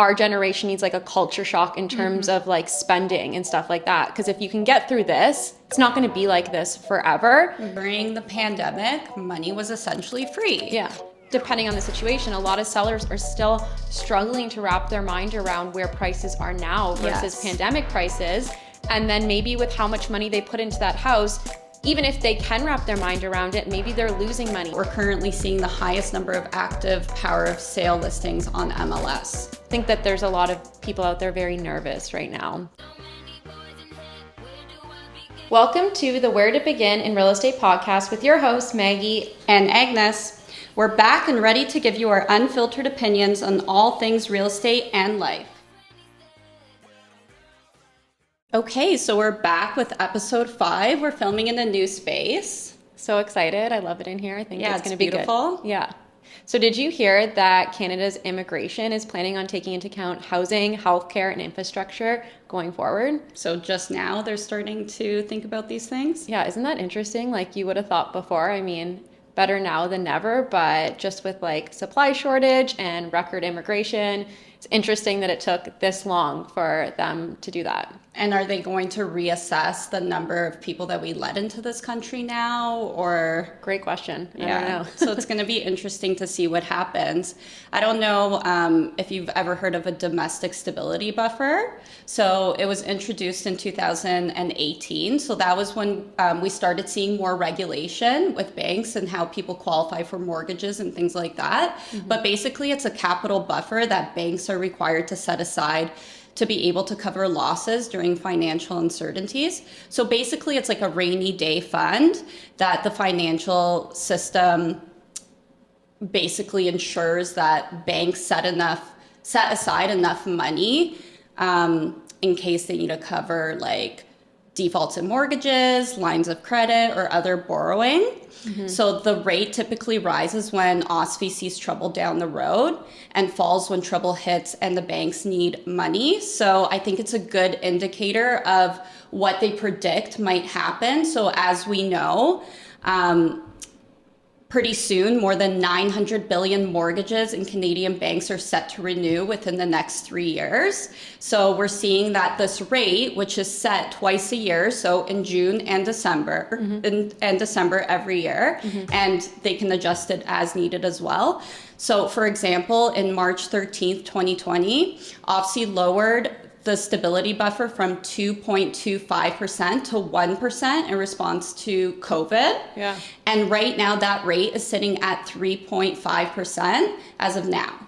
our generation needs like a culture shock in terms of like spending and stuff like that. Because if you can get through this, it's not going to be like this forever. During the pandemic, money was essentially free. Yeah. Depending on the situation, a lot of sellers are still struggling to wrap their mind around where prices are now versus pandemic prices. And then maybe with how much money they put into that house, even if they can wrap their mind around it, maybe they're losing money. We're currently seeing the highest number of active power of sale listings on MLS. I think that there's a lot of people out there very nervous right now. Welcome to the Where to Begin in Real Estate podcast with your hosts, Maggie and Agnes. We're back and ready to give you our unfiltered opinions on all things real estate and life. Okay, so we're back with episode 5. We're filming in a new space. So excited. I love it in here. I think it's going to be beautiful. Good. Yeah. So did you hear that Canada's immigration is planning on taking into account housing, healthcare, and infrastructure going forward? So just now they're starting to think about these things? Yeah, isn't that interesting? Like you would have thought before. I mean, better now than never, but just with like supply shortage and record immigration, it's interesting that it took this long for them to do that. And are they going to reassess the number of people that we let into this country now, or? Great question. I don't know. So it's going to be interesting to see what happens. I don't know if you've ever heard of a domestic stability buffer. So it was introduced in 2018. So that was when we started seeing more regulation with banks and how people qualify for mortgages and things like that. Mm-hmm. But basically it's a capital buffer that banks are required to set aside to be able to cover losses during financial uncertainties. So basically it's like a rainy day fund that the financial system basically ensures that banks set aside enough money in case they need to cover like defaults in mortgages, lines of credit, or other borrowing. Mm-hmm. So the rate typically rises when OSFI sees trouble down the road and falls when trouble hits and the banks need money. So I think it's a good indicator of what they predict might happen. So as we know, pretty soon, more than 900 billion mortgages in Canadian banks are set to renew within the next 3 years. So we're seeing that this rate, which is set twice a year, so in June and December, and December every year, and they can adjust it as needed as well. So for example, in March 13th, 2020, OSFI lowered the stability buffer from 2.25% to 1% in response to COVID. Yeah. And right now that rate is sitting at 3.5% as of now.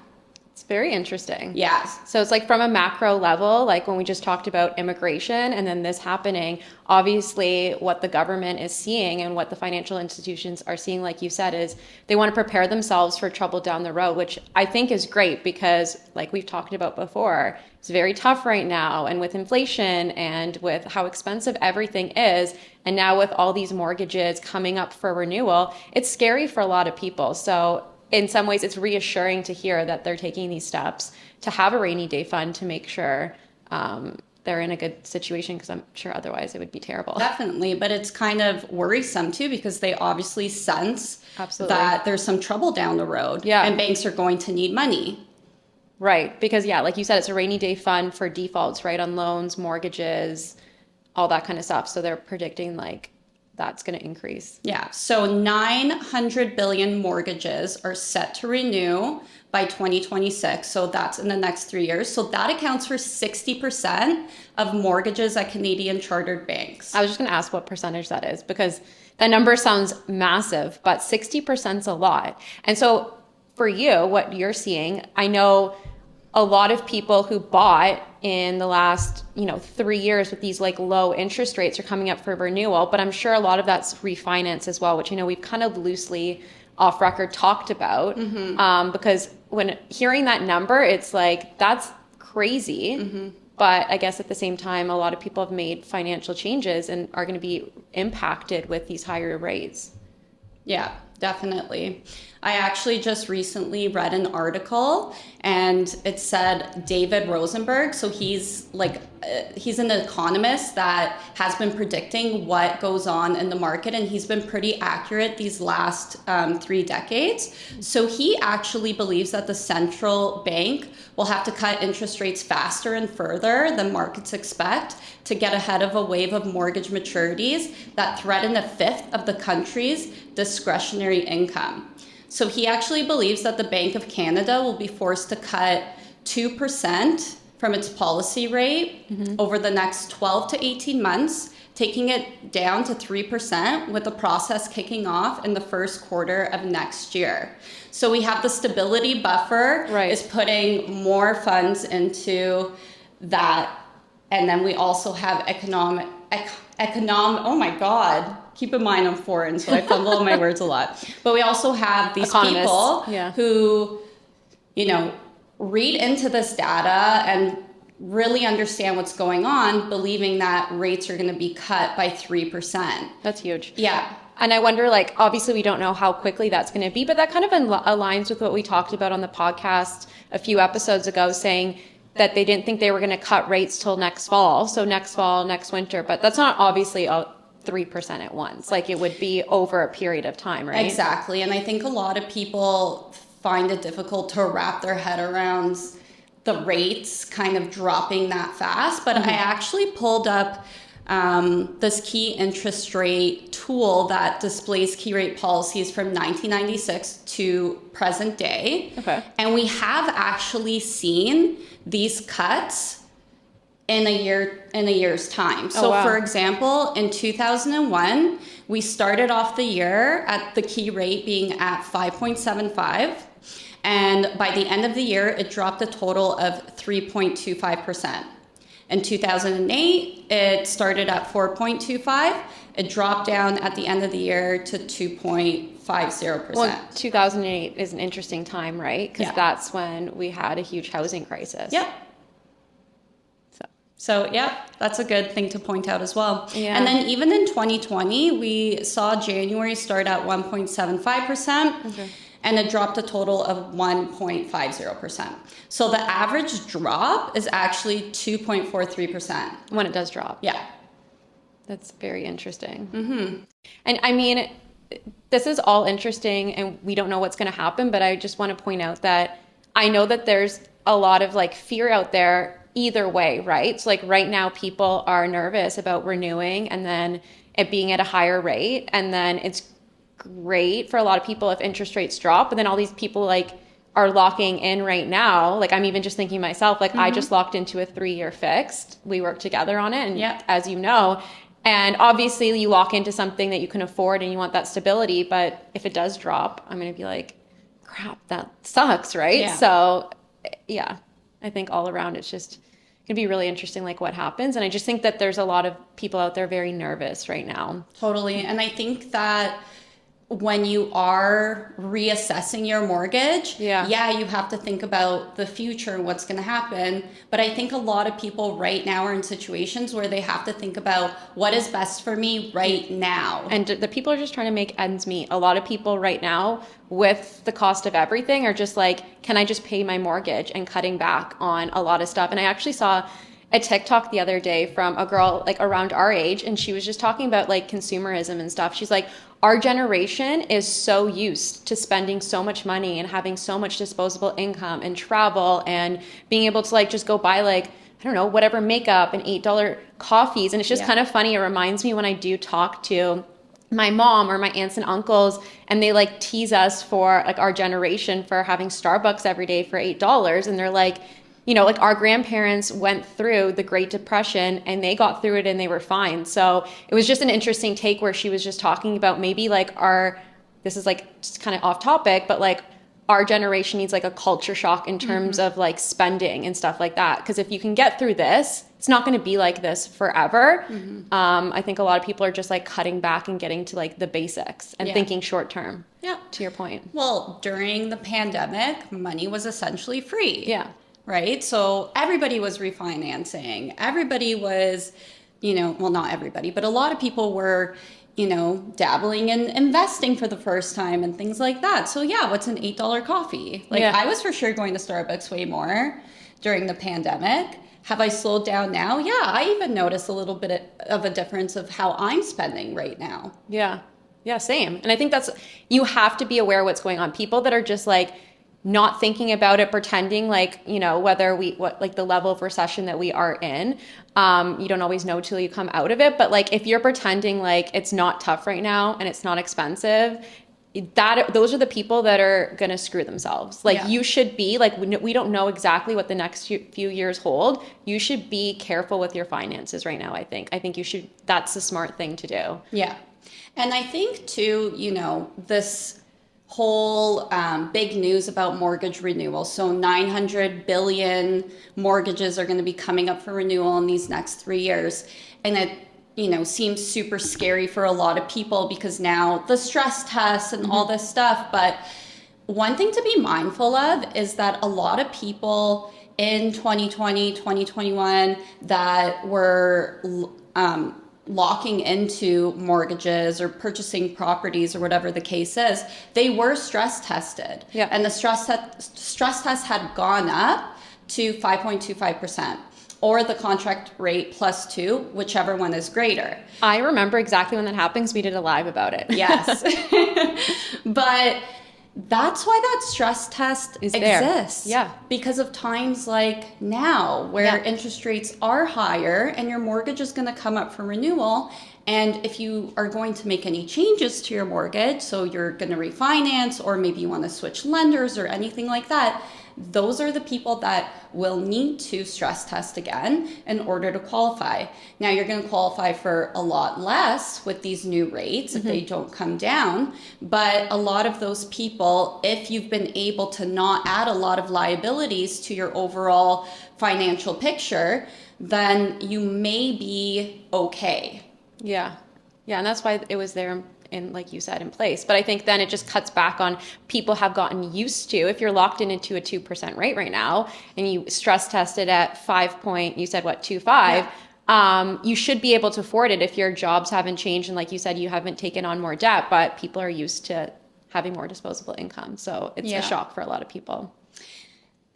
It's very interesting. Yeah. So it's like from a macro level, like when we just talked about immigration and then this happening, obviously what the government is seeing and what the financial institutions are seeing, like you said, is they want to prepare themselves for trouble down the road, which I think is great because like we've talked about before, it's very tough right now. And with inflation and with how expensive everything is, and now with all these mortgages coming up for renewal, it's scary for a lot of people. So in some ways, it's reassuring to hear that they're taking these steps to have a rainy day fund to make sure they're in a good situation, because I'm sure otherwise it would be terrible. Definitely, but it's kind of worrisome too because they obviously sense that there's some trouble down the road, and banks are going to need money. Right, because like you said, it's a rainy day fund for defaults, right, on loans, mortgages, all that kind of stuff. So they're predicting like that's going to increase. Yeah. So 900 billion mortgages are set to renew by 2026. So that's in the next 3 years. So that accounts for 60% of mortgages at Canadian chartered banks. I was just going to ask what percentage that is, because that number sounds massive, but 60% is a lot. And so for you, what you're seeing, I know a lot of people who bought in the last, 3 years with these like low interest rates are coming up for renewal, but I'm sure a lot of that's refinance as well, which, we've kind of loosely off record talked about, because when hearing that number, it's like, that's crazy. But I guess at the same time, a lot of people have made financial changes and are going to be impacted with these higher rates. Yeah, definitely. I actually just recently read an article, and it said David Rosenberg. So he's he's an economist that has been predicting what goes on in the market, and he's been pretty accurate these last 3 decades. So he actually believes that the central bank will have to cut interest rates faster and further than markets expect to get ahead of a wave of mortgage maturities that threaten a fifth of the country's discretionary income. So he actually believes that the Bank of Canada will be forced to cut 2% from its policy rate over the next 12 to 18 months, taking it down to 3%, with the process kicking off in the first quarter of next year. So we have the stability buffer is putting more funds into that. And then we also have economic, oh my God. Keep in mind I'm foreign, so I fumble on my words a lot. But we also have these people who, read into this data and really understand what's going on, believing that rates are going to be cut by 3%. That's huge. Yeah. And I wonder, obviously we don't know how quickly that's going to be, but that kind of aligns with what we talked about on the podcast a few episodes ago, saying that they didn't think they were going to cut rates till next fall. So next fall, next winter, but that's not obviously 3% at once. It would be over a period of time, right? Exactly. And I think a lot of people find it difficult to wrap their head around the rates kind of dropping that fast. But I actually pulled up this key interest rate tool that displays key rate policies from 1996 to present day. Okay. And we have actually seen these cuts in a year's time. So for example, in 2001, we started off the year at the key rate being at 5.75. And by the end of the year, it dropped a total of 3.25%. In 2008, it started at 4.25. It dropped down at the end of the year to 2.50%. Well, 2008 is an interesting time, right? Because that's when we had a huge housing crisis. Yep. So, yeah, that's a good thing to point out as well. Yeah. And then even in 2020, we saw January start at 1.75%, and it dropped a total of 1.50%. So the average drop is actually 2.43%. When it does drop. Yeah. That's very interesting. And I mean, this is all interesting, and we don't know what's going to happen, but I just want to point out that I know that there's a lot of fear out there either way, right? So right now people are nervous about renewing and then it being at a higher rate. And then it's great for a lot of people if interest rates drop, but then all these people are locking in right now. I'm even just thinking myself, I just locked into a 3-year fixed. We worked together on it. And as you know, and obviously you lock into something that you can afford and you want that stability. But if it does drop, I'm going to be like, crap, that sucks, right? Yeah. So yeah, I think all around it's just going to be really interesting what happens. And I just think that there's a lot of people out there very nervous right now. Totally. And I think that when you are reassessing your mortgage, you have to think about the future, what's going to happen. But I think a lot of people right now are in situations where they have to think about what is best for me right now. And the people are just trying to make ends meet. A lot of people right now with the cost of everything are just can I just pay my mortgage, and cutting back on a lot of stuff. And I actually saw a TikTok the other day from a girl around our age, and she was just talking about consumerism and stuff. She's like, our generation is so used to spending so much money and having so much disposable income and travel and being able to just go buy I don't know, whatever makeup and $8 coffees. And it's just kind of funny. It reminds me when I do talk to my mom or my aunts and uncles, and they tease us for our generation for having Starbucks every day for $8. And they're our grandparents went through the Great Depression and they got through it and they were fine. So it was just an interesting take where she was just talking about maybe this is just kind of off topic, but our generation needs a culture shock in terms of spending and stuff like that. Because if you can get through this, it's not going to be like this forever. I think a lot of people are just cutting back and getting to the basics and thinking short term. Yeah. To your point. Well, during the pandemic, money was essentially free. Yeah. Right? So everybody was refinancing. Everybody was, well, not everybody, but a lot of people were, dabbling in investing for the first time and things like that. So yeah, what's an $8 coffee? Like Yeah. I was for sure going to Starbucks way more during the pandemic. Have I slowed down now? Yeah, I even notice a little bit of a difference of how I'm spending right now. Yeah. Yeah, same. And I think you have to be aware of what's going on. People that are just like not thinking about it, pretending like, like the level of recession that we are in, you don't always know till you come out of it. But like, if you're pretending like it's not tough right now and it's not expensive, those are the people that are going to screw themselves. Like Yeah. you should be like, we don't know exactly what the next few years hold. You should be careful with your finances right now. I think that's the smart thing to do. Yeah. And I think too, this whole big news about mortgage renewal. So 900 billion mortgages are going to be coming up for renewal in these next 3 years. And it, seems super scary for a lot of people because now the stress tests and all this stuff. But one thing to be mindful of is that a lot of people in 2020, 2021 that were locking into mortgages or purchasing properties or whatever the case is, they were stress tested. Yeah. And the stress test had gone up to 5.25%. Or the contract rate plus 2, whichever one is greater. I remember exactly when that happens. We did a live about it. Yes. But that's why that stress test exists. Yeah. Because of times like now where interest rates are higher and your mortgage is going to come up for renewal. And if you are going to make any changes to your mortgage, so you're going to refinance or maybe you want to switch lenders or anything like that, those are the people that will need to stress test again in order to qualify. Now you're going to qualify for a lot less with these new rates if they don't come down. But a lot of those people, if you've been able to not add a lot of liabilities to your overall financial picture, then you may be okay. Yeah. Yeah. And that's why it was there in, like you said, in place. But I think then it just cuts back on people have gotten used to, if you're locked into a 2% rate right now and you stress tested at 25, you should be able to afford it if your jobs haven't changed. And like you said, you haven't taken on more debt, but people are used to having more disposable income. So it's a shock for a lot of people.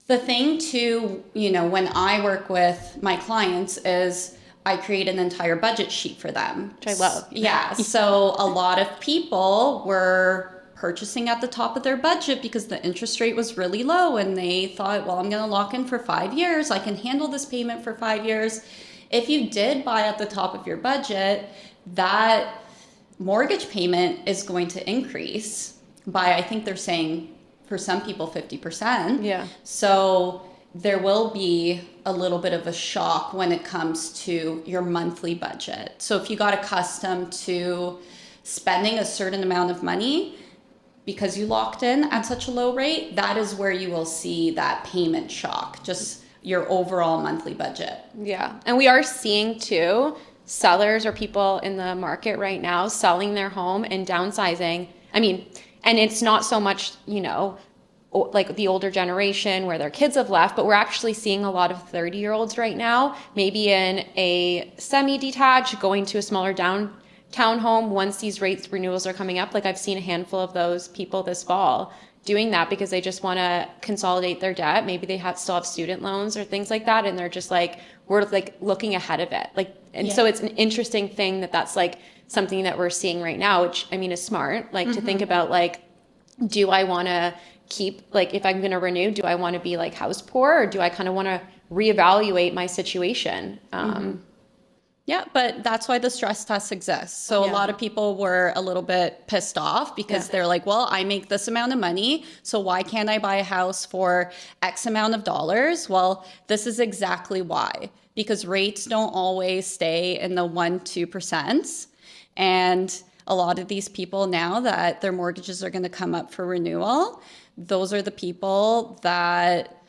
The thing too, when I work with my clients is I create an entire budget sheet for them. Which I love. Yeah. So a lot of people were purchasing at the top of their budget because the interest rate was really low and they thought, well, I'm going to lock in for 5 years. I can handle this payment for 5 years. If you did buy at the top of your budget, that mortgage payment is going to increase by, I think they're saying for some people, 50%. Yeah. So there will be a little bit of a shock when it comes to your monthly budget. So if you got accustomed to spending a certain amount of money because you locked in at such a low rate, that is where you will see that payment shock, just your overall monthly budget. Yeah. And we are seeing too, sellers or people in the market right now selling their home and downsizing. I mean, and it's not so much, like the older generation where their kids have left, but we're actually seeing a lot of 30-year-olds right now, maybe in a semi-detached, going to a smaller downtown home once these rates renewals are coming up. Like I've seen a handful of those people this fall doing that because they just want to consolidate their debt. Maybe they still have student loans or things like that. And they're just like, we're like looking ahead of it. So it's an interesting thing that's like something that we're seeing right now, which I mean is smart, like to think about like, do I want to keep, like, if I'm going to renew, do I want to be like house poor or do I kind of want to reevaluate my situation? Yeah, but that's why the stress test exists. So a lot of people were a little bit pissed off because they're like, well, I make this amount of money, so why can't I buy a house for X amount of dollars? Well, this is exactly why. Because rates don't always stay in the 1-2%. And a lot of these people now that their mortgages are going to come up for renewal, those are the people that,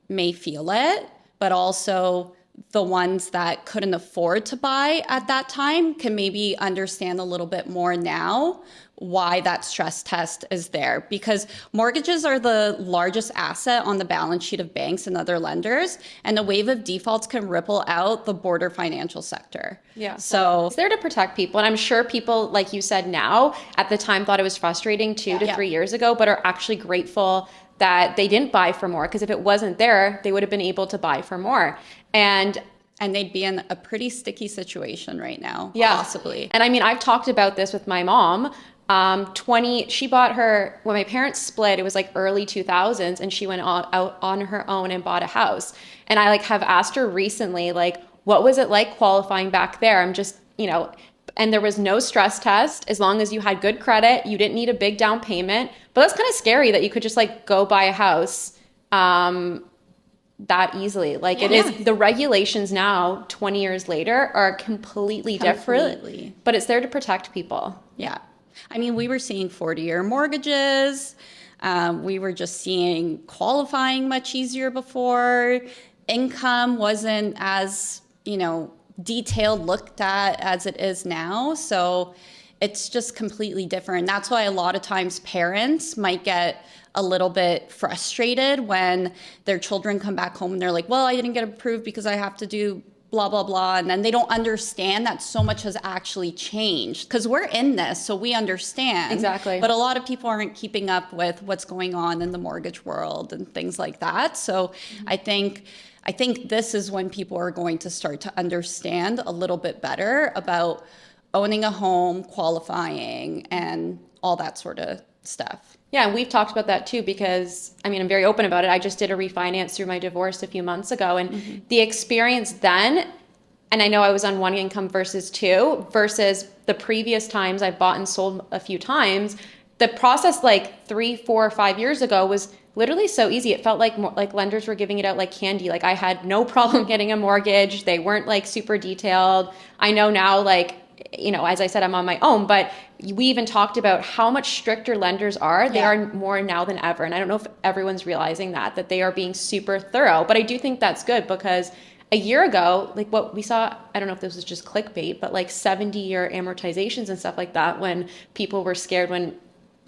may feel it, but also the ones that couldn't afford to buy at that time can maybe understand a little bit more now why that stress test is there, because mortgages are the largest asset on the balance sheet of banks and other lenders, and a wave of defaults can ripple out the broader financial sector. Yeah. So It's there to protect people. And I'm sure people, like you said now, at the time thought it was frustrating 2 to 3 years ago, but are actually grateful that they didn't buy for more, because if it wasn't there, they would have been able to buy for more. And they'd be in a pretty sticky situation right now, yeah. possibly. And I mean, I've talked about this with my mom. She bought her, when my parents split, it was like early 2000s, and she went out on her own and bought a house. And I like have asked her recently, like, what was it like qualifying back there? I'm just, and there was no stress test. As long as you had good credit, you didn't need a big down payment. But that's kind of scary that you could just like go buy a house that easily. Like it is, the regulations now, 20 years later, are completely different, but it's there to protect people. Yeah. I mean, we were seeing 40-year mortgages. We were just seeing qualifying much easier before. Income wasn't as, detailed looked at as it is now. So it's just completely different. That's why a lot of times parents might get a little bit frustrated when their children come back home and they're like, well, I didn't get approved because I have to do blah, blah, blah. And then they don't understand that so much has actually changed, because we're in this, so we understand. Exactly. But a lot of people aren't keeping up with what's going on in the mortgage world and things like that. So I think this is when people are going to start to understand a little bit better about owning a home, qualifying, and all that sort of stuff. Yeah, and we've talked about that too, because I mean, I'm very open about it. I just did a refinance through my divorce a few months ago, and the experience then, and I know I was on one income versus two, versus the previous times I bought and sold a few times, the process like 3, 4, 5 years ago was literally so easy. It felt like lenders were giving it out like candy. Like I had no problem getting a mortgage. They weren't like super detailed. I know now, like, as I said, I'm on my own, but we even talked about how much stricter lenders are. They are more now than ever. And I don't know if everyone's realizing that they are being super thorough, but I do think that's good, because a year ago, like what we saw, I don't know if this was just clickbait, but like 70-year amortizations and stuff like that, when people were scared when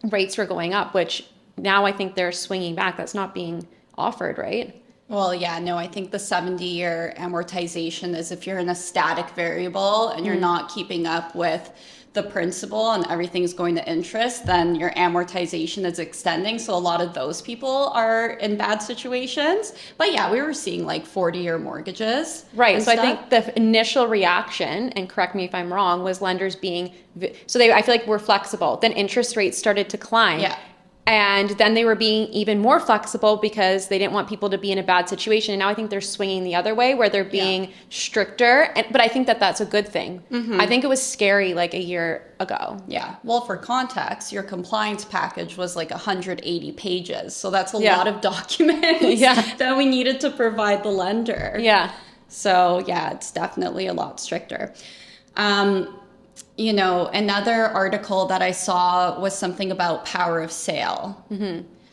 rates were going up, which now I think they're swinging back. That's not being offered, right? Well, yeah, no, I think the 70-year amortization is if you're in a static variable and you're not keeping up with the principal and everything's going to interest, then your amortization is extending. So a lot of those people are in bad situations. But yeah, we were seeing like 40-year mortgages. Right. So I think the initial reaction, and correct me if I'm wrong, was lenders being, I feel like we're flexible. Then interest rates started to climb. Yeah. And then they were being even more flexible because they didn't want people to be in a bad situation. And now I think they're swinging the other way, where they're being stricter. But I think that that's a good thing. I think it was scary like a year ago. Yeah. Well, for context, your compliance package was like 180 pages. So that's a lot of documents that we needed to provide the lender. Yeah. So yeah, it's definitely a lot stricter. Another article that I saw was something about power of sale.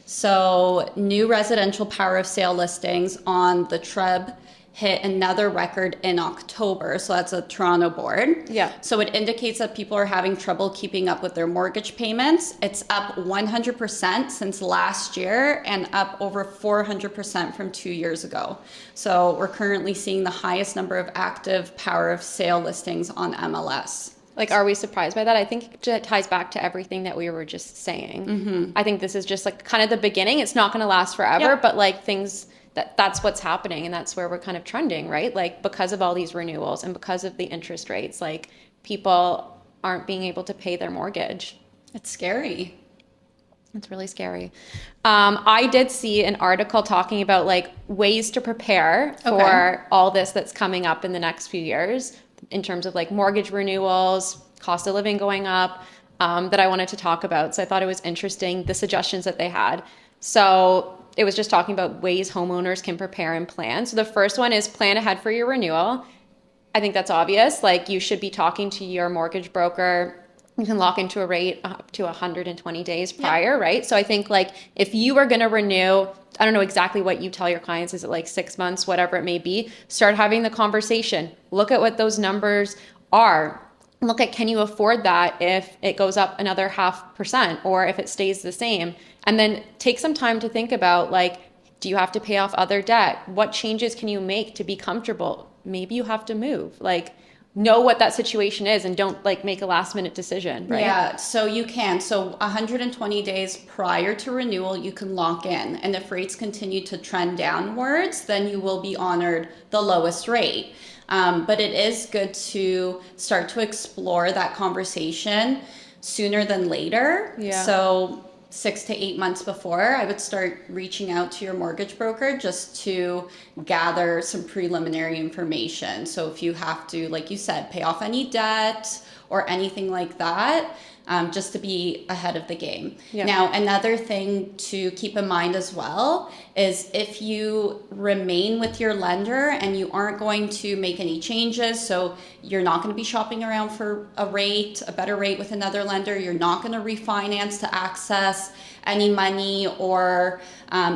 So new residential power of sale listings on the TREB hit another record in October. So that's a Toronto board. Yeah. So it indicates that people are having trouble keeping up with their mortgage payments. It's up 100% since last year and up over 400% from 2 years ago. So we're currently seeing the highest number of active power of sale listings on MLS. Like, are we surprised by that? I think it ties back to everything that we were just saying. I think this is just like kind of the beginning. It's not going to last forever, but like that's what's happening, and that's where we're kind of trending, right? Like because of all these renewals and because of the interest rates, like people aren't being able to pay their mortgage. It's scary. It's really scary. I did see an article talking about like ways to prepare for all this that's coming up in the next few years, in terms of like mortgage renewals, cost of living going up, that I wanted to talk about. So I thought it was interesting, the suggestions that they had. So it was just talking about ways homeowners can prepare and plan. So the first one is plan ahead for your renewal. I think that's obvious. Like you should be talking to your mortgage broker You can lock into a rate up to 120 days prior, right? So I think like if you are going to renew, I don't know exactly what you tell your clients, is it like 6 months, whatever it may be, start having the conversation. Look at what those numbers are. Look at, can you afford that if it goes up another 0.5% or if it stays the same? And then take some time to think about like, do you have to pay off other debt? What changes can you make to be comfortable? Maybe you have to move. Like, know what that situation is and don't like make a last minute decision, right? Yeah, so you can. So 120 days prior to renewal, you can lock in. And if rates continue to trend downwards, then you will be honored the lowest rate. But it is good to start to explore that conversation sooner than later. Yeah. So 6 to 8 months before, I would start reaching out to your mortgage broker just to gather some preliminary information. So if you have to, like you said, pay off any debt or anything like that, just to be ahead of the game. Yeah. Now, another thing to keep in mind as well is if you remain with your lender and you aren't going to make any changes, so you're not going to be shopping around for a better rate with another lender, you're not going to refinance to access any money or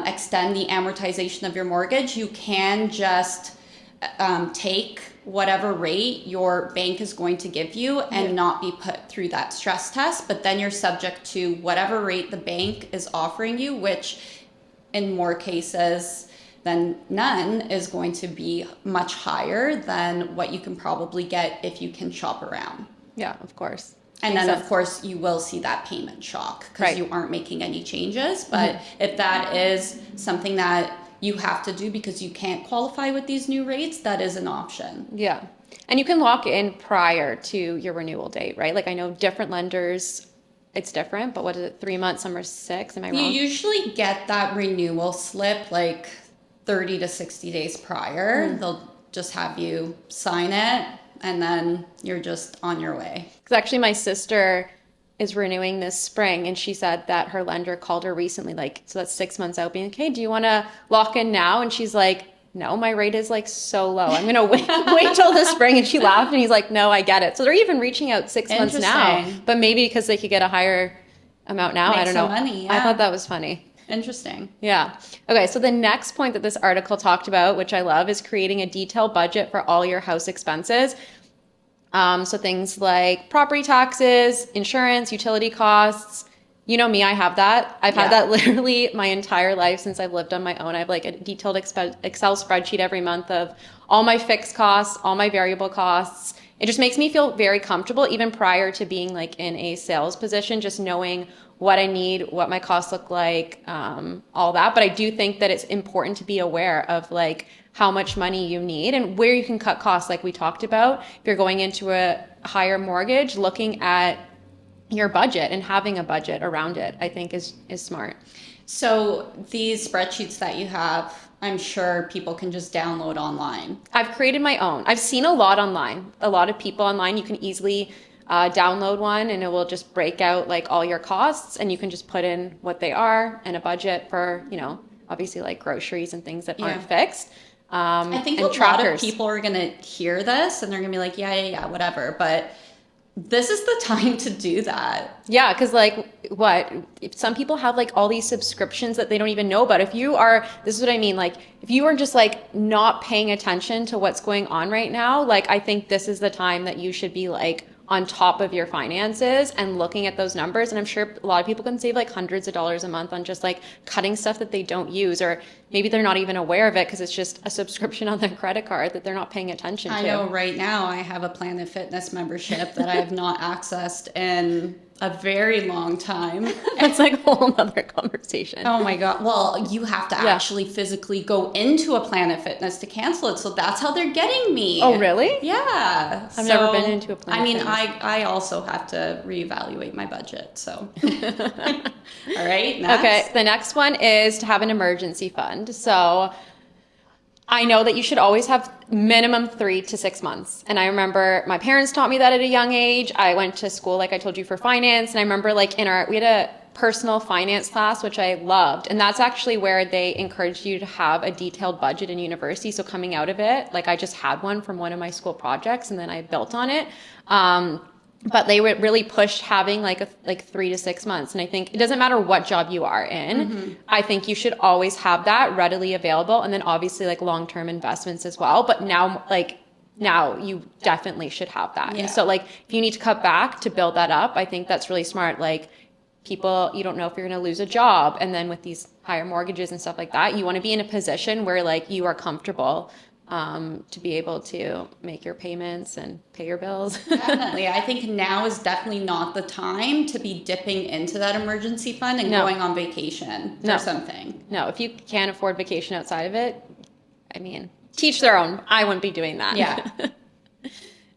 extend the amortization of your mortgage, you can just take whatever rate your bank is going to give you and not be put through that stress test, but then you're subject to whatever rate the bank is offering you, which in more cases than none is going to be much higher than what you can probably get if you can shop around. Yeah, of course. And then, of course, you will see that payment shock because you aren't making any changes. But if that is something that you have to do because you can't qualify with these new rates, that is an option. Yeah. And you can lock in prior to your renewal date, right? Like I know different lenders, it's different, but what is it, 3 months, some are 6, am I wrong? You usually get that renewal slip like 30 to 60 days prior. They'll just have you sign it and then you're just on your way. Because actually my sister is renewing this spring and she said that her lender called her recently, like, so that's 6 months out, being like, hey, do you want to lock in now? And she's like, no, my rate is like so low, I'm gonna wait till the spring. And she laughed and he's like, no, I get it. So they're even reaching out 6 months now, but maybe because they could get a higher amount now. I don't know. Money, I thought that was funny. Interesting. Yeah. Okay, so the next point that this article talked about, which I love, is creating a detailed budget for all your house expenses. So things like property taxes, insurance, utility costs. You know me, I have that. I've had that literally my entire life since I've lived on my own. I have like a detailed Excel spreadsheet every month of all my fixed costs, all my variable costs. It just makes me feel very comfortable, even prior to being like in a sales position, just knowing what I need, what my costs look like, all that. But I do think that it's important to be aware of like how much money you need and where you can cut costs, like we talked about. If you're going into a higher mortgage, looking at your budget and having a budget around it, I think is smart. So these spreadsheets that you have, I'm sure people can just download online. I've created my own. I've seen a lot online. A lot of people online, you can easily download one and it will just break out like all your costs and you can just put in what they are and a budget for, you know, obviously like groceries and things that aren't fixed. I think a lot of people are going to hear this and they're going to be like, yeah, whatever. But this is the time to do that. Yeah, because like if some people have like all these subscriptions that they don't even know about. If you are, this is what I mean, like if you are just like not paying attention to what's going on right now, like I think this is the time that you should be like on top of your finances and looking at those numbers. And I'm sure a lot of people can save like hundreds of dollars a month on just like cutting stuff that they don't use, or maybe they're not even aware of it because it's just a subscription on their credit card that they're not paying attention to. I know right now I have a Planet Fitness membership that I have not accessed in a very long time. That's like a whole other conversation. Oh my God. Well, you have to actually physically go into a Planet Fitness to cancel it. So that's how they're getting me. Oh, really? Yeah. I've never been into a Planet Fitness. I also have to reevaluate my budget. So, all right. Next. Okay. The next one is to have an emergency fund. So I know that you should always have minimum 3 to 6 months. And I remember my parents taught me that at a young age. I went to school, like I told you, for finance. And I remember like we had a personal finance class, which I loved. And that's actually where they encouraged you to have a detailed budget in university. So coming out of it, like I just had one from one of my school projects and then I built on it. but they would really push having like 3 to 6 months. And I think it doesn't matter what job you are in. I think you should always have that readily available. And then obviously like long-term investments as well. But now you definitely should have that. Yeah. And so like if you need to cut back to build that up, I think that's really smart. Like people, you don't know if you're going to lose a job. And then with these higher mortgages and stuff like that, you want to be in a position where like you are comfortable to be able to make your payments and pay your bills. Definitely. I think now is definitely not the time to be dipping into that emergency fund and going on vacation or something. No, if you can't afford vacation outside of it, I mean, teach their own. I wouldn't be doing that. Yeah.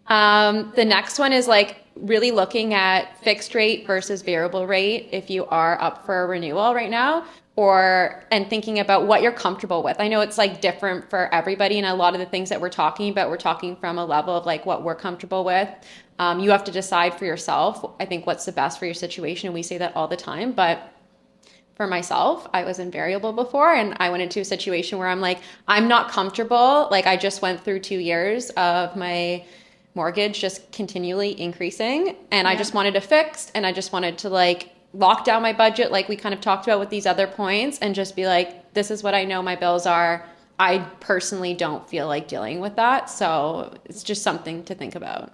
The next one is like really looking at fixed rate versus variable rate if you are up for a renewal right now, and thinking about what you're comfortable with. I know it's like different for everybody, and a lot of the things that we're talking about, we're talking from a level of like what we're comfortable with. You have to decide for yourself, I think, what's the best for your situation. And we say that all the time, but for myself, I was in variable before, and I went into a situation where I'm like, I'm not comfortable. Like I just went through 2 years of my mortgage just continually increasing, and I just wanted a fixed, and I just wanted to like lock down my budget like we kind of talked about with these other points, and just be like, this is what I know my bills are. I personally don't feel like dealing with that. So it's just something to think about.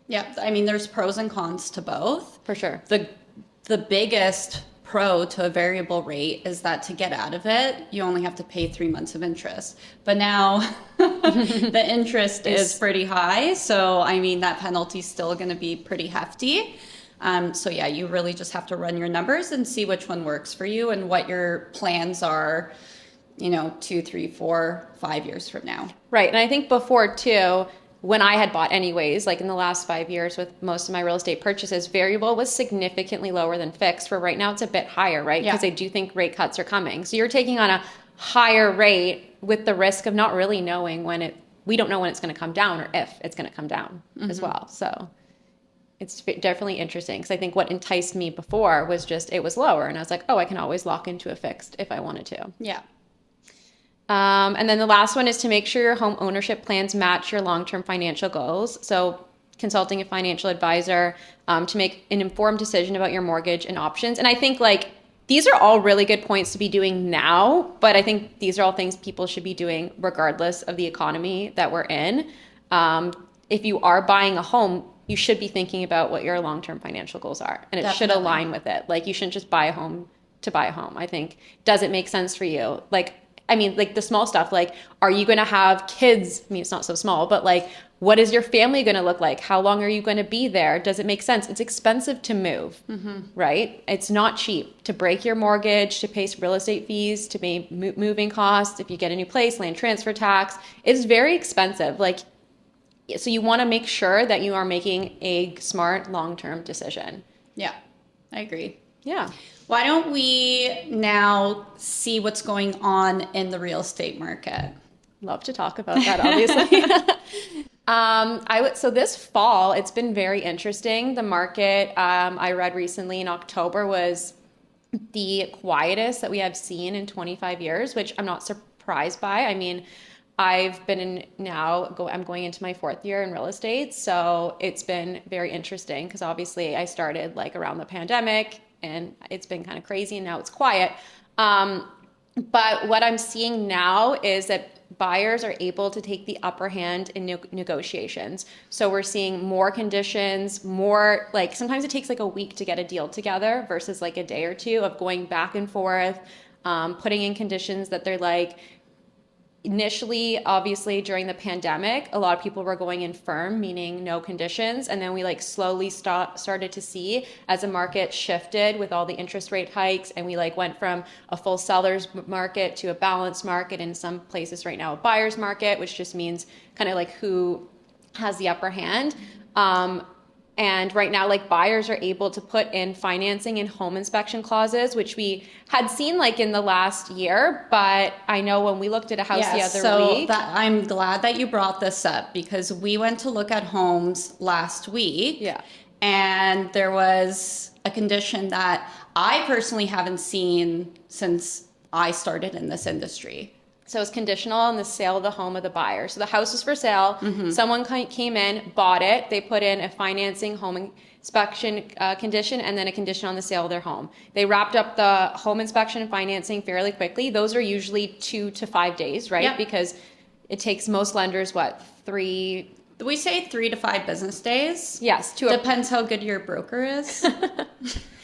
Yeah. I mean, there's pros and cons to both. For sure. The biggest pro to a variable rate is that to get out of it, you only have to pay 3 months of interest. But now the interest is pretty high. So, I mean, that penalty is still going to be pretty hefty. So yeah, you really just have to run your numbers and see which one works for you and what your plans are, 2, 3, 4, 5 years from now. Right. And I think before too, when I had bought anyways, like in the last 5 years with most of my real estate purchases, variable was significantly lower than fixed. For right now, it's a bit higher, right? Because I do think rate cuts are coming. So you're taking on a higher rate with the risk of not really knowing we don't know when it's going to come down or if it's going to come down as well. So it's definitely interesting, because I think what enticed me before was just it was lower, and I was like, oh, I can always lock into a fixed if I wanted to. Yeah. And then the last one is to make sure your home ownership plans match your long-term financial goals. So consulting a financial advisor to make an informed decision about your mortgage and options. And I think like these are all really good points to be doing now, but I think these are all things people should be doing regardless of the economy that we're in. If you are buying a home, you should be thinking about what your long-term financial goals are, and it should align with it. Like you shouldn't just buy a home to buy a home. I think, does it make sense for you? Like, I mean, like the small stuff, like, are you going to have kids? I mean, it's not so small, but like, what is your family going to look like? How long are you going to be there? Does it make sense? It's expensive to move, right? It's not cheap to break your mortgage, to pay real estate fees, to pay moving costs. If you get a new place, land transfer tax, it's very expensive. Like, so you want to make sure that you are making a smart long-term decision. Yeah, I agree. Yeah. Why don't we now see what's going on in the real estate market? Love to talk about that, obviously. So this fall, it's been very interesting. The market, I read recently in October, was the quietest that we have seen in 25 years, which I'm not surprised by. I mean, I've been I'm going into my 4th year in real estate. So it's been very interesting, because obviously I started like around the pandemic, and it's been kind of crazy, and now it's quiet. But what I'm seeing now is that buyers are able to take the upper hand in negotiations. So we're seeing more conditions, more like sometimes it takes like a week to get a deal together versus like a day or two of going back and forth, putting in conditions that they're like. Initially, obviously, during the pandemic, a lot of people were going in firm, meaning no conditions. And then we like slowly started to see as the market shifted with all the interest rate hikes, and we like went from a full seller's market to a balanced market, in some places right now a buyer's market, which just means kind of like who has the upper hand. And right now, like buyers are able to put in financing and home inspection clauses, which we had seen like in the last year. But I know when we looked at a house the other week. I'm glad that you brought this up, because we went to look at homes last week. Yeah. And there was a condition that I personally haven't seen since I started in this industry. So it's conditional on the sale of the home of the buyer. So the house was for sale. Someone came in, bought it. They put in a financing, home inspection condition, and then a condition on the sale of their home. They wrapped up the home inspection and financing fairly quickly. Those are usually 2 to 5 days, right? Yep. Because it takes most lenders, what, 3? We say 3 to 5 business days. Yes. Depends how good your broker is.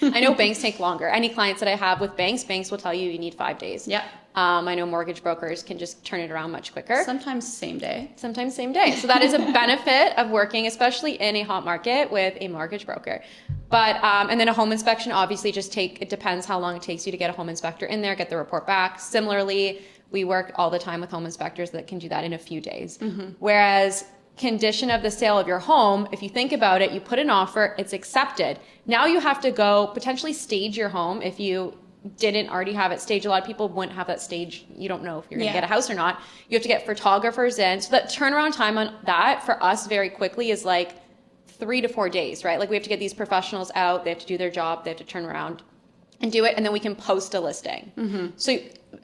I know banks take longer. Any clients that I have with banks will tell you need 5 days. Yep. I know mortgage brokers can just turn it around much quicker. Sometimes same day. Sometimes same day. So that is a benefit of working, especially in a hot market, with a mortgage broker. But, and then a home inspection, obviously it depends how long it takes you to get a home inspector in there, get the report back. Similarly, we work all the time with home inspectors that can do that in a few days. Whereas condition of the sale of your home, if you think about it, you put an offer, it's accepted. Now you have to go potentially stage your home if you didn't already have it staged. A lot of people wouldn't have that stage. You don't know if you're going to get a house or not. You have to get photographers in. So that turnaround time on that for us very quickly is like 3 to 4 days, right? Like we have to get these professionals out. They have to do their job. They have to turn around and do it. And then we can post a listing. So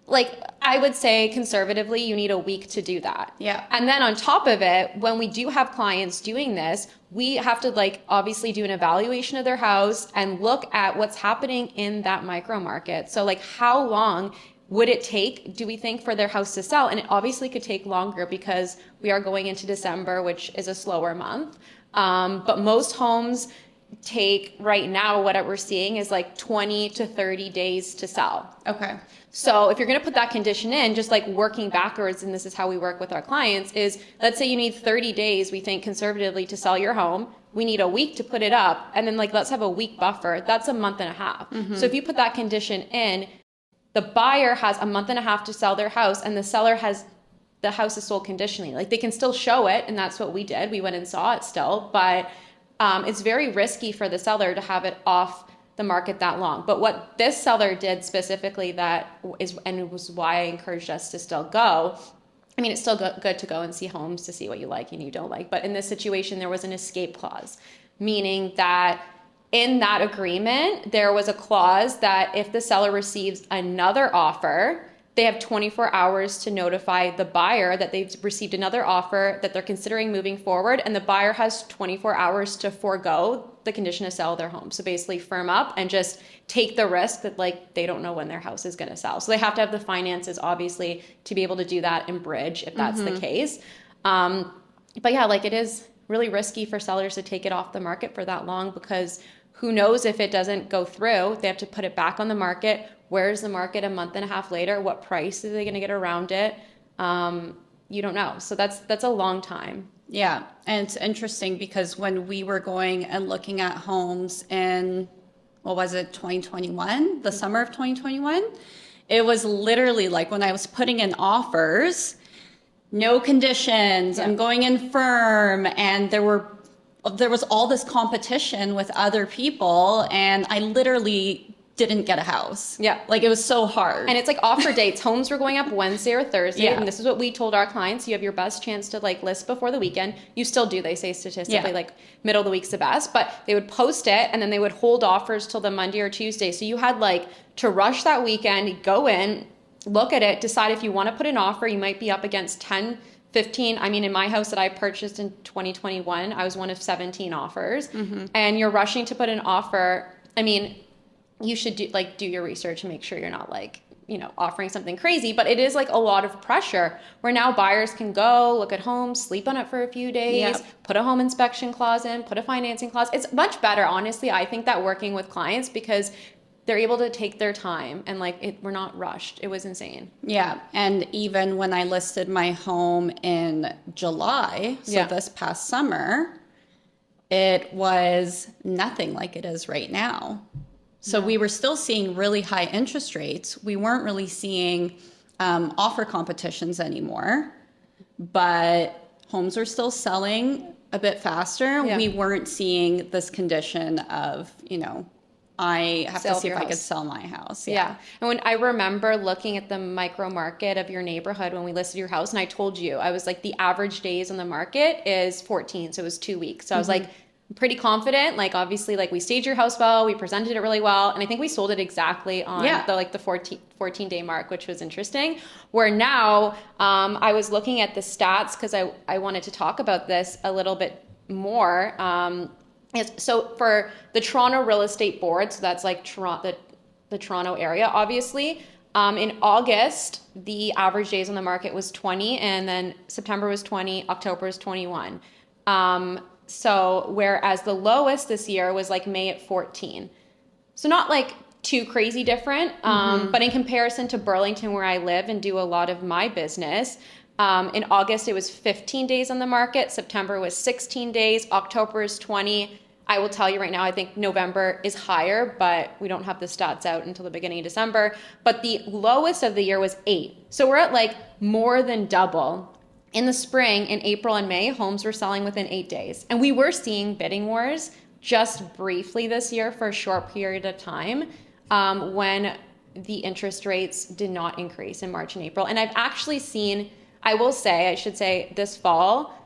like I would say conservatively, you need a week to do that. Yeah. And then on top of it, when we do have clients doing this, we have to like obviously do an evaluation of their house and look at what's happening in that micro market. So like how long would it take, do we think, for their house to sell? And it obviously could take longer because we are going into December, which is a slower month. But most homes take right now, what we're seeing is like 20 to 30 days to sell. Okay. So if you're going to put that condition in, just like working backwards, and this is how we work with our clients, is let's say you need 30 days, we think conservatively, to sell your home. We need a week to put it up. And then like, let's have a week buffer. That's a month and a half. So if you put that condition in, the buyer has a month and a half to sell their house, and the seller has, the house is sold conditionally. Like they can still show it. And that's what we did. We went and saw it still, but it's very risky for the seller to have it off the market that long. But what this seller did specifically that is, and it was why I encouraged us to still go. I mean, it's still good to go and see homes to see what you like and you don't like. But in this situation, there was an escape clause, meaning that in that agreement, there was a clause that if the seller receives another offer, they have 24 hours to notify the buyer that they've received another offer, that they're considering moving forward, and the buyer has 24 hours to forego the condition to sell their home. So basically firm up and just take the risk that like they don't know when their house is going to sell. So they have to have the finances, obviously, to be able to do that in bridge if that's the case. But yeah, like it is really risky for sellers to take it off the market for that long, because who knows if it doesn't go through. They have to put it back on the market. Where's the market a month and a half later? What price are they going to get around it? You don't know. So that's a long time. Yeah. And it's interesting because when we were going and looking at homes in, what was it, 2021, the summer of 2021, it was literally like when I was putting in offers, no conditions, I'm going in firm, and there was all this competition with other people, and I literally didn't get a house. Yeah. Like it was so hard. And it's like offer dates. Homes were going up Wednesday or Thursday. Yeah. And this is what we told our clients. You have your best chance to like list before the weekend. You still do. They say statistically like middle of the week's the best, but they would post it and then they would hold offers till the Monday or Tuesday. So you had like to rush that weekend, go in, look at it, decide if you want to put an offer. You might be up against 10, 15. I mean, in my house that I purchased in 2021, I was one of 17 offers, and you're rushing to put an offer. I mean, you should do your research and make sure you're not like, offering something crazy, but it is like a lot of pressure where now buyers can go look at homes, sleep on it for a few days, put a home inspection clause in, put a financing clause. It's much better, honestly. I think that working with clients, because they're able to take their time and like we're not rushed. It was insane. Yeah. And even when I listed my home in July, so this past summer, it was nothing like it is right now. So we were still seeing really high interest rates. We weren't really seeing offer competitions anymore, but homes were still selling a bit faster. Yeah. We weren't seeing this condition of, I have to see if I could sell my house. Yeah. And when I remember looking at the micro market of your neighborhood when we listed your house, and I told you, I was like, the average days on the market is 14. So it was 2 weeks. So I was like, pretty confident. Like obviously, like we staged your house well, we presented it really well, and I think we sold it exactly on the 14-day mark, which was interesting. Where now, I was looking at the stats because I wanted to talk about this a little bit more. So for the Toronto Real Estate Board, so that's like the Toronto area, obviously. In August, the average days on the market was 20, and then September was 20, October was 21. So whereas the lowest this year was like May at 14. So not like too crazy different, but in comparison to Burlington, where I live and do a lot of my business, in August it was 15 days on the market, September was 16 days, October is 20. I will tell you right now, I think November is higher, but we don't have the stats out until the beginning of December. But the lowest of the year was 8. So we're at like more than double. In the spring, in April and May, homes were selling within 8 days. And we were seeing bidding wars just briefly this year for a short period of time, when the interest rates did not increase in March and April. And I've actually seen, I should say this fall,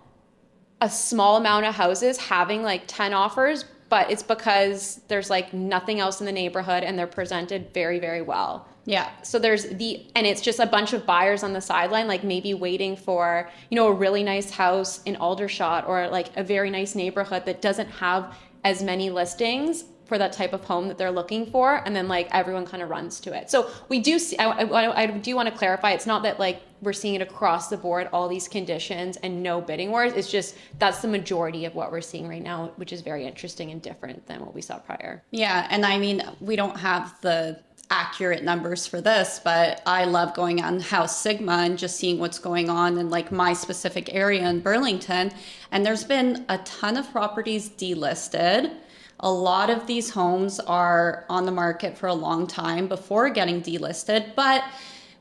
a small amount of houses having like 10 offers, but it's because there's like nothing else in the neighborhood and they're presented very, very well. Yeah. So and it's just a bunch of buyers on the sideline, like maybe waiting for, a really nice house in Aldershot or like a very nice neighborhood that doesn't have as many listings for that type of home that they're looking for, and then like everyone kind of runs to it. So we do see, I do want to clarify, it's not that like we're seeing it across the board, all these conditions and no bidding wars. It's just that's the majority of what we're seeing right now, which is very interesting and different than what we saw prior. Yeah, and I mean, we don't have the accurate numbers for this, but I love going on House Sigma and just seeing what's going on in like my specific area in Burlington. And there's been a ton of properties delisted. A lot of these homes are on the market for a long time before getting delisted, but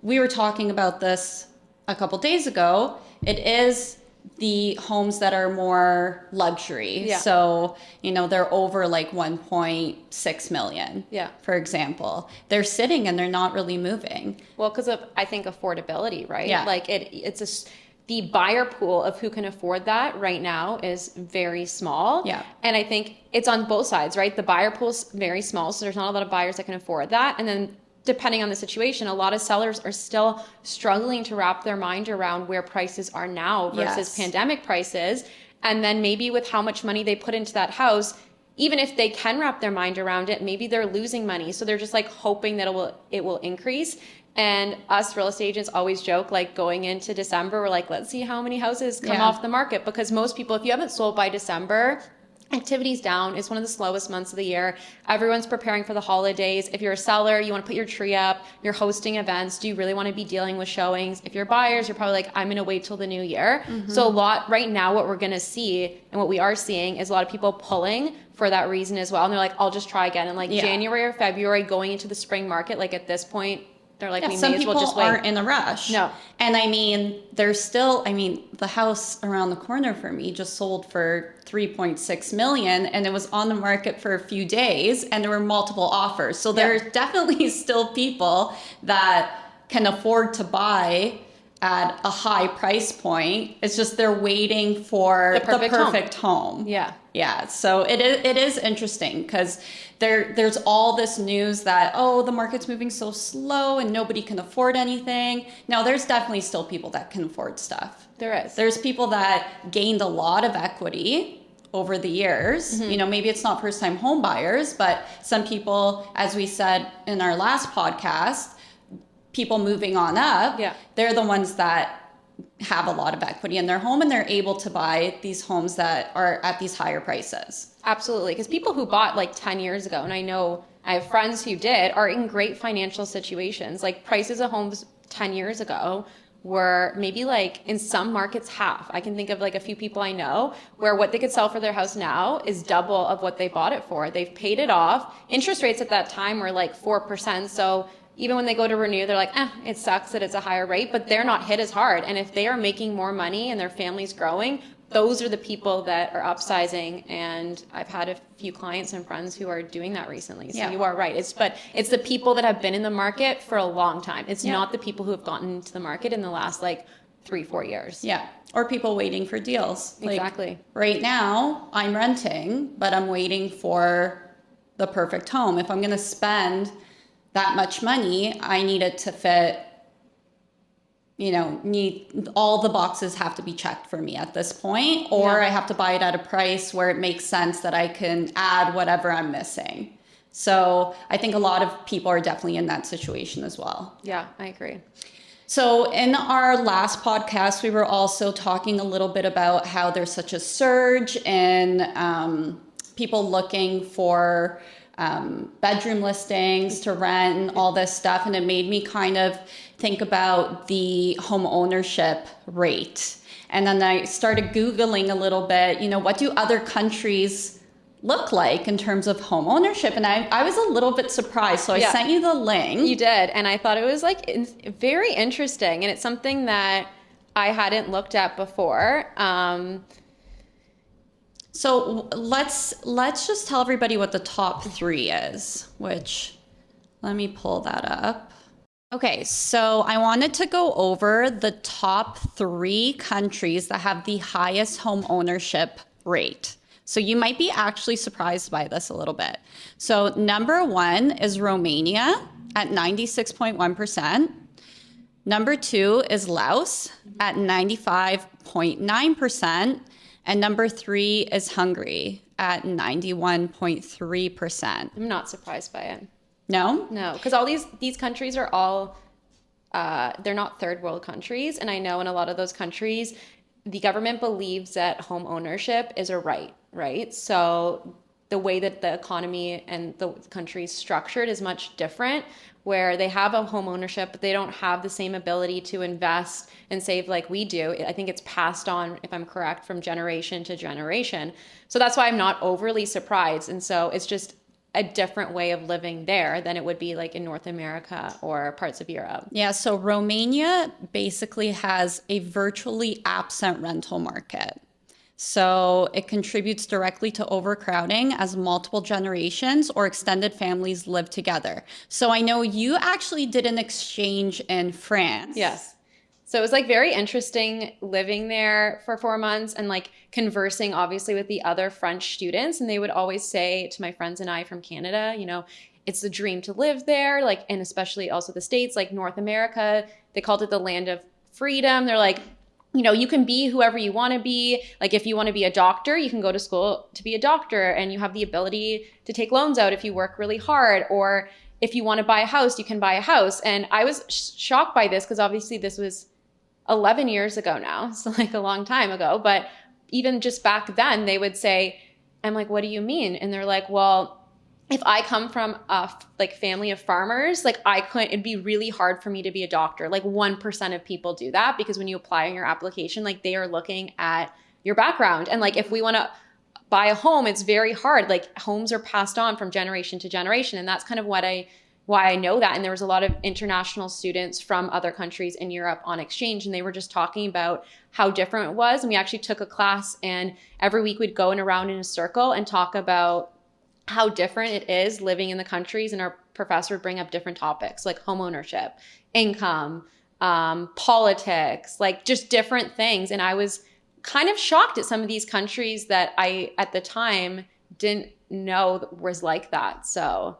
we were talking about this a couple days ago. It is the homes that are more luxury. Yeah. So, they're over like 1.6 million, for example. They're sitting and they're not really moving. Well, because of, I think, affordability, right? Yeah. Like the buyer pool of who can afford that right now is very small. Yeah. And I think it's on both sides, right? The buyer pool is very small, so there's not a lot of buyers that can afford that. And then depending on the situation, a lot of sellers are still struggling to wrap their mind around where prices are now versus pandemic prices. And then maybe with how much money they put into that house, even if they can wrap their mind around it, maybe they're losing money. So they're just like hoping that it will increase. And us real estate agents always joke, like going into December, we're like, let's see how many houses come off the market. Because most people, if you haven't sold by December, activity's down. It's one of the slowest months of the year. Everyone's preparing for the holidays. If you're a seller, you want to put your tree up, you're hosting events. Do you really want to be dealing with showings? If you're buyers, you're probably like, I'm going to wait till the new year. So a lot right now, what we're going to see and what we are seeing is a lot of people pulling for that reason as well. And they're like, I'll just try again. And like January or February going into the spring market, like at this point, they're like, we may as well just wait. Some people aren't in a rush. No. And I mean, the house around the corner for me just sold for 3.6 million and it was on the market for a few days and there were multiple offers. So there's definitely still people that can afford to buy at a high price point. It's just they're waiting for the perfect home. Yeah. Yeah. So it is interesting because there's all this news that, the market's moving so slow and nobody can afford anything. Now, there's definitely still people that can afford stuff. There is. There's people that gained a lot of equity over the years. Maybe it's not first time home buyers, but some people, as we said in our last podcast, people moving on up, they're the ones that have a lot of equity in their home and they're able to buy these homes that are at these higher prices. Absolutely. Because people who bought like 10 years ago, and I know I have friends who did, are in great financial situations. Like prices of homes 10 years ago were maybe like in some markets half. I can think of like a few people I know where what they could sell for their house now is double of what they bought it for. They've paid it off. Interest rates at that time were like 4%. So even when they go to renew, they're like, it sucks that it's a higher rate, but they're not hit as hard. And if they are making more money and their family's growing, those are the people that are upsizing. And I've had a few clients and friends who are doing that recently. So you are right. It's the people that have been in the market for a long time. It's not the people who have gotten into the market in the last like 3-4 years. Yeah. Or people waiting for deals. Exactly. Right now, I'm renting, but I'm waiting for the perfect home. If I'm going to spend that much money, I need it to fit, need all the boxes have to be checked for me at this point, or I have to buy it at a price where it makes sense that I can add whatever I'm missing. So I think a lot of people are definitely in that situation as well. Yeah, I agree. So in our last podcast, we were also talking a little bit about how there's such a surge in people looking for bedroom listings to rent and all this stuff. And it made me kind of think about the home ownership rate. And then I started Googling a little bit, what do other countries look like in terms of home ownership? And I was a little bit surprised. So I sent you the link. You did. And I thought it was very interesting. And it's something that I hadn't looked at before. So let's just tell everybody what the top 3 is, which let me pull that up. Okay, so I wanted to go over the top 3 countries that have the highest home ownership rate. So you might be actually surprised by this a little bit. So number 1 is Romania at 96.1%. Number 2 is Laos at 95.9%. And number 3 is Hungary at 91.3%. I'm not surprised by it. No? No, because all these countries are all, they're not third world countries. And I know in a lot of those countries, the government believes that home ownership is a right? So the way that the economy and the country is structured is much different, where they have a home ownership, but they don't have the same ability to invest and save like we do. I think it's passed on, if I'm correct, from generation to generation. So that's why I'm not overly surprised. And so it's just a different way of living there than it would be like in North America or parts of Europe. Yeah, so Romania basically has a virtually absent rental market. So it contributes directly to overcrowding as multiple generations or extended families live together. So I know you actually did an exchange in France. Yes. So it was like very interesting living there for 4 months and like conversing obviously with the other French students. And they would always say to my friends and I from Canada, it's the dream to live there, like, and especially also the States, like North America, they called it the land of freedom. They're like, you can be whoever you want to be. Like if you want to be a doctor, you can go to school to be a doctor and you have the ability to take loans out if you work really hard. Or if you want to buy a house, you can buy a house. And I was shocked by this because obviously this was 11 years ago now. So like a long time ago. But even just back then they would say, I'm like, what do you mean? And they're like, well, if I come from a family of farmers, it'd be really hard for me to be a doctor. Like 1% of people do that because when you apply in your application, like they are looking at your background. And like, if we want to buy a home, it's very hard. Like homes are passed on from generation to generation. And that's kind of why I know that. And there was a lot of international students from other countries in Europe on exchange. And they were just talking about how different it was. And we actually took a class and every week we'd go around in a circle and talk about how different it is living in the countries, and our professor would bring up different topics like home ownership, income, politics, like just different things. And I was kind of shocked at some of these countries that I, at the time, didn't know was like that. So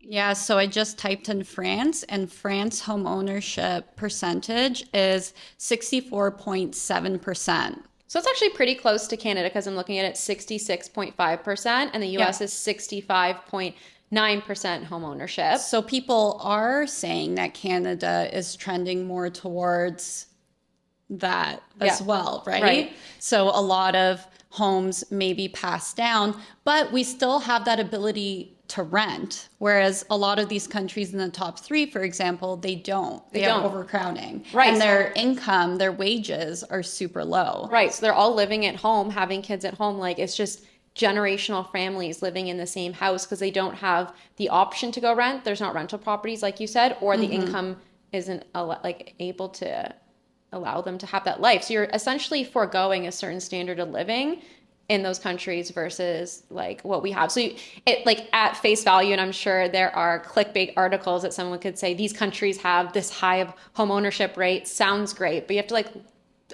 yeah, so I just typed in France, and France home ownership percentage is 64.7%. So it's actually pretty close to Canada because I'm looking at it 66.5%, and the US is 65.9% home ownership. So people are saying that Canada is trending more towards that as well, right? So a lot of homes may be passed down, but we still have that ability to rent. Whereas a lot of these countries in the top 3, for example, they don't. They have overcrowding. Right. And their income, their wages are super low. Right. So they're all living at home, having kids at home. Like it's just generational families living in the same house because they don't have the option to go rent. There's not rental properties, like you said, or the income isn't able to allow them to have that life. So you're essentially foregoing a certain standard of living in those countries versus like what we have. So it like at face value, and I'm sure there are clickbait articles that someone could say these countries have this high of home ownership rate. Sounds great, but you have to like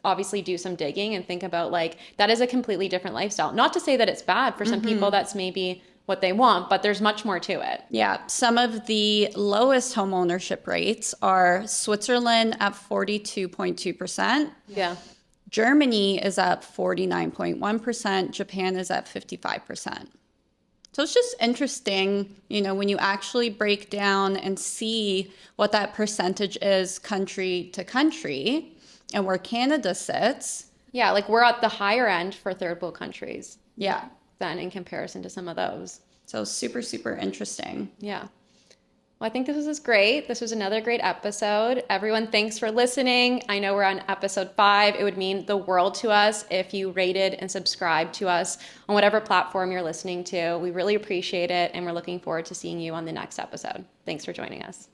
obviously do some digging and think about like that is a completely different lifestyle. Not to say that it's bad for some people, that's maybe what they want, but there's much more to it. Yeah, some of the lowest home ownership rates are Switzerland at 42.2%. Yeah. Germany is at 49.1%. Japan is at 55%. So it's just interesting, you know, when you actually break down and see what that percentage is country to country and where Canada sits. Yeah, like we're at the higher end for third world countries Yeah. then in comparison to some of those. So super, super interesting. Yeah. Well, I think this was great. This was another great episode. Everyone, thanks for listening. I know we're on episode 5. It would mean the world to us if you rated and subscribed to us on whatever platform you're listening to. We really appreciate it, and we're looking forward to seeing you on the next episode. Thanks for joining us.